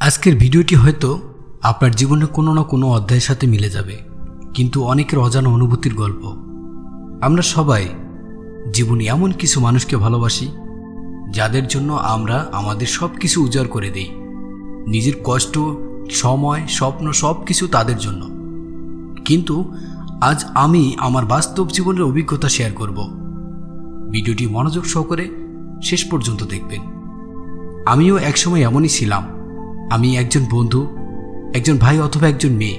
আজকের ভিডিওটি হয়তো আপনার জীবনে কোনো না কোনো অধ্যায়ের সাথে মিলে যাবে, কিন্তু অনেকের অজানা অনুভূতির গল্প। আমরা সবাই জীবনে এমন কিছু মানুষকে ভালোবাসি যাদের জন্য আমরা আমাদের সব কিছু উজাড় করে দেই। নিজের কষ্ট, সময়, স্বপ্ন সব কিছু তাদের জন্য। কিন্তু আজ আমি আমার বাস্তব জীবনের অভিজ্ঞতা শেয়ার করব। ভিডিওটি মনোযোগ সহকারে শেষ পর্যন্ত দেখবেন। আমিও একসময় এমনই ছিলাম। আমি একজন বন্ধু, একজন ভাই অথবা একজন মেয়ে,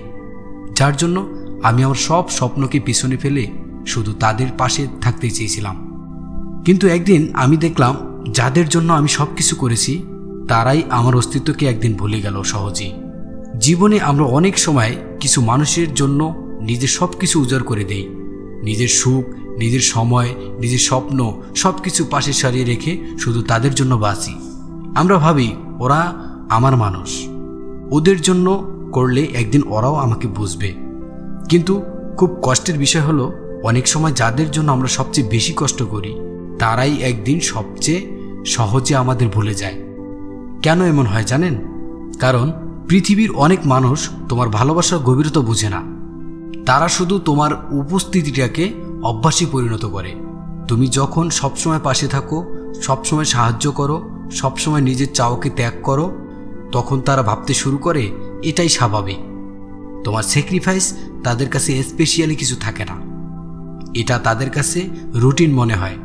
যার জন্য আমি আমার সব স্বপ্নকে পিছনে ফেলে শুধু তাদের পাশে থাকতে চেয়েছিলাম। কিন্তু একদিন আমি দেখলাম যাদের জন্য আমি সব কিছু করেছি তারাই আমার অস্তিত্বকে একদিন ভুলে গেল সহজেই। জীবনে আমরা অনেক সময় কিছু মানুষের জন্য নিজের সব কিছু উজাড় করে দেই। নিজের সুখ, নিজের সময়, নিজের স্বপ্ন সব কিছু পাশে সারিয়ে রেখে শুধু তাদের জন্য বাঁচি। আমরা ভাবি ওরা আমার মানুষ, ওদের জন্য করলে একদিন ওরাও আমাকে বুঝবে। কিন্তু খুব কষ্টের বিষয় হলো, অনেক সময় যাদের জন্য আমরা সবচেয়ে বেশি কষ্ট করি তারাই একদিন সবচেয়ে সহজে আমাদের ভুলে যায়। কেন এমন হয় জানেন? কারণ পৃথিবীর অনেক মানুষ তোমার ভালোবাসার গভীরতা বুঝে না। তারা শুধু তোমার উপস্থিতিটাকে অভ্যাসে পরিণত করে। তুমি যখন সবসময় পাশে থাকো, সবসময় সাহায্য করো, সবসময় নিজের চাওয়াকে ত্যাগ করো, তখন তারা ভাবতে শুরু করে এটাই স্বাভাবিক। তোমার স্যাক্রিফাইস তাদের কাছে স্পেশালি কিছু থাকে না, এটা তাদের কাছে রুটিন মনে হয়।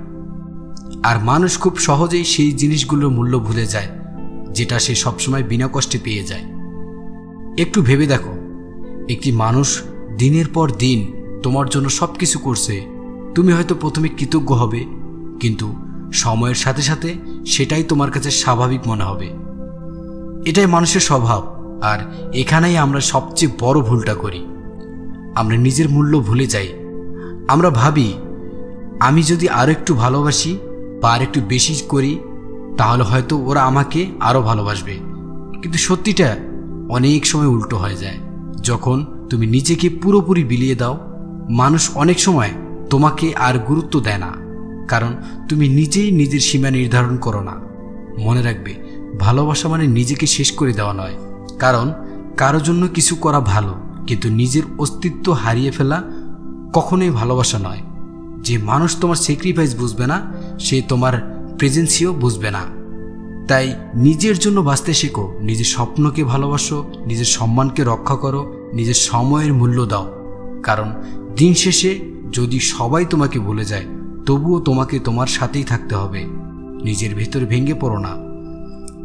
আর মানুষ খুব সহজেই সেই জিনিসগুলোর মূল্য ভুলে যায় যেটা সে সবসময় বিনা কষ্টে পেয়ে যায়। একটু ভেবে দেখো, একটি মানুষ দিনের পর দিন তোমার জন্য সব কিছু করছে। তুমি হয়তো প্রথমে কৃতজ্ঞ হবে, কিন্তু সময়ের সাথে সাথে সেটাই তোমার কাছে স্বাভাবিক মনে হবে। এটাই মানুষের স্বভাব। আর এখানেই আমরা সবচেয়ে বড় ভুলটা করি। আমরা নিজের মূল্য ভুলে যাই। আমরা ভাবি আমি যদি আরও একটু ভালোবাসি বা আর একটু বেশি করি তাহলে হয়তো ওরা আমাকে আরও ভালোবাসবে। কিন্তু সত্যিটা অনেক সময় উল্টো হয়ে যায়। যখন তুমি নিজেকে পুরোপুরি বিলিয়ে দাও, মানুষ অনেক সময় তোমাকে আর গুরুত্ব দেয় না, কারণ তুমি নিজেই নিজের সীমা নির্ধারণ করো না। মনে রাখবে, ভালোবাসা মানে নিজেকে শেষ করে দেওয়া নয়। কারণ কারো জন্য কিছু করা ভালো, কিন্তু নিজের অস্তিত্ব হারিয়ে ফেলা কখনোই ভালোবাসা নয়। যে মানুষ তোমার স্যাক্রিফাইস বুঝবে না, সে তোমার প্রেজেন্সিও বুঝবে না। তাই নিজের জন্য বাঁচতে শেখো, নিজের স্বপ্নকে ভালোবাসো, নিজের সম্মানকে রক্ষা করো, নিজের সময়ের মূল্য দাও। কারণ দিন শেষে যদি সবাই তোমাকে ভুলে যায়, তবুও তোমাকে তোমার সাথেই থাকতে হবে। নিজের ভেতর ভেঙে পড়ো না।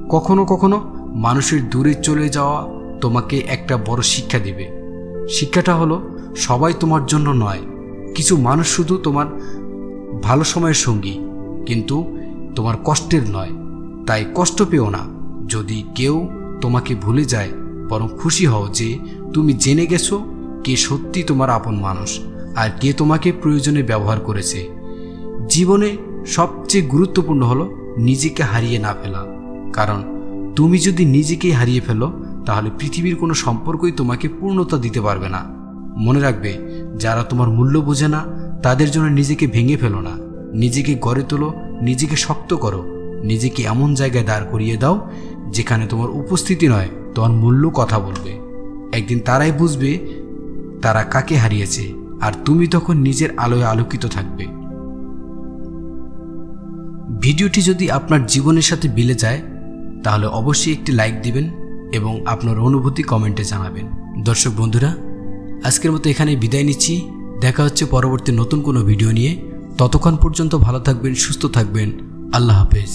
কখনো কখনো মানুষের দূরে চলে যাওয়া তোমাকে একটা বড় শিক্ষা দিবে। শিক্ষাটা হলো, সবাই তোমার জন্য নয়। কিছু মানুষ শুধু তোমার ভালো সময়ের সঙ্গী, কিন্তু তোমার কষ্টের নয়। তাই কষ্ট পেও না যদি কেউ তোমাকে ভুলে যায়, বরং খুশি হও যে তুমি জেনে গেছো কে সত্যি তোমার আপন মানুষ আর কে তোমাকে প্রয়োজনে ব্যবহার করেছে। জীবনে সবচেয়ে গুরুত্বপূর্ণ হলো নিজেকে হারিয়ে না ফেলা। কারণ তুমি যদি নিজেকেই হারিয়ে ফেলো তাহলে পৃথিবীর কোনো সম্পর্কই তোমাকে পূর্ণতা দিতে পারবে না। মনে রাখবে, যারা তোমার মূল্য বোঝে না তাদের জন্য নিজেকে ভেঙে ফেলো না। নিজেকে গড়ে তোলো, নিজেকে শক্ত করো, নিজেকে এমন জায়গায় দাঁড় করিয়ে দাও যেখানে তোমার উপস্থিতি নয়, তোমার মূল্য কথা বলবে। একদিন তারাই বুঝবে তারা কাকে হারিয়েছে, আর তুমি তখন নিজের আলোয় আলোকিত থাকবে। ভিডিওটি যদি আপনার জীবনের সাথে মিলে যায় তাহলে অবশ্যই একটি লাইক দিবেন এবং আপনার অনুভূতি কমেন্টে জানাবেন। দর্শক বন্ধুরা, আজকের মতো এখানেই বিদায় নিচ্ছি। দেখা হচ্ছে পরবর্তী নতুন কোনো ভিডিও নিয়ে। ততক্ষণ পর্যন্ত ভালো থাকবেন, সুস্থ থাকবেন। আল্লাহ হাফেজ।